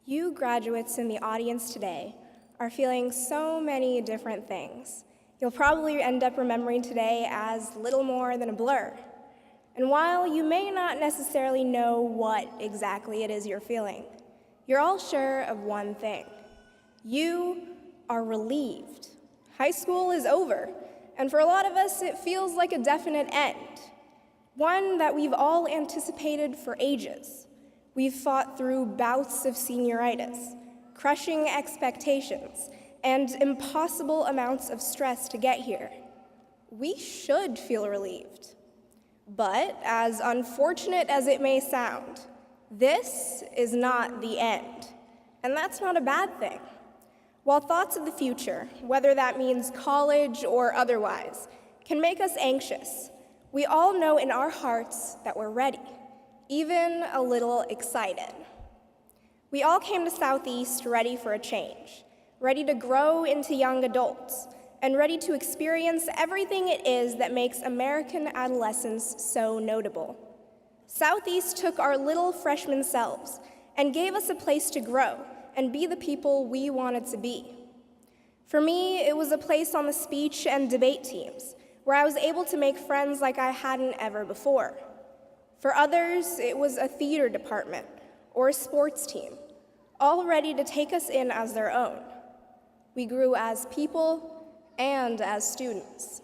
You graduates in the audience today are feeling so many different things. You'll probably end up remembering today as little more than a blur. And while you may not necessarily know what exactly it is you're feeling, you're all sure of one thing. You are relieved. High school is over, and for a lot of us, it feels like a definite end, one that we've all anticipated for ages. We've fought through bouts of senioritis, crushing expectations, and impossible amounts of stress to get here. We should feel relieved. But as unfortunate as it may sound, this is not the end, and that's not a bad thing. While thoughts of the future, whether that means college or otherwise, can make us anxious, we all know in our hearts that we're ready, even a little excited. We all came to Southeast ready for a change, ready to grow into young adults, and ready to experience everything it is that makes American adolescence so notable. Southeast took our little freshman selves and gave us a place to grow and be the people we wanted to be. For me, it was a place on the speech and debate teams where I was able to make friends like I hadn't ever before. For others, it was a theater department or a sports team, all ready to take us in as their own. We grew as people and as students.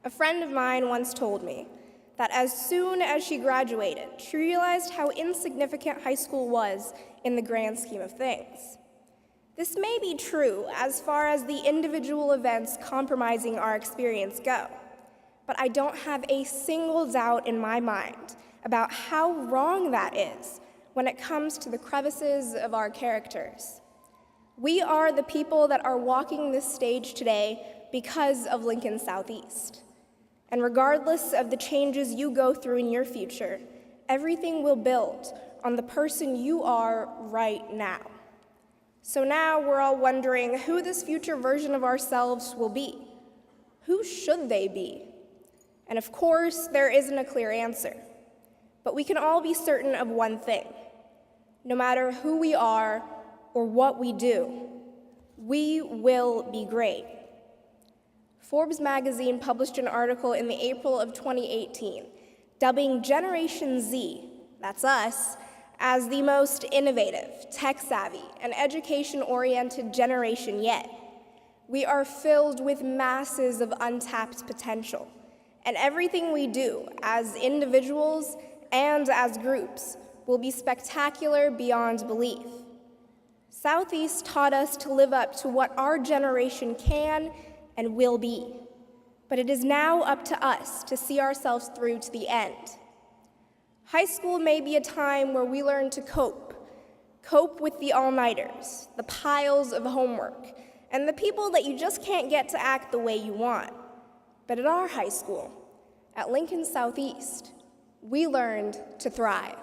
A friend of mine once told me that as soon as she graduated, she realized how insignificant high school was in the grand scheme of things. This may be true as far as the individual events compromising our experience go, but I don't have a single doubt in my mind about how wrong that is when it comes to the crevices of our characters. We are the people that are walking this stage today because of Lincoln Southeast. And regardless of the changes you go through in your future, everything will build on the person you are right now. So now we're all wondering who this future version of ourselves will be. Who should they be? And of course, there isn't a clear answer. But we can all be certain of one thing. No matter who we are or what we do, we will be great. Forbes magazine published an article in the April of 2018, dubbing Generation Z, that's us, as the most innovative, tech-savvy, and education-oriented generation yet. We are filled with masses of untapped potential, and everything we do as individuals and as groups will be spectacular beyond belief. Southeast taught us to live up to what our generation can and will be, but it is now up to us to see ourselves through to the end. High school may be a time where we learn to cope with the all-nighters, the piles of homework, and the people that you just can't get to act the way you want. But at our high school, at Lincoln Southeast, we learned to thrive.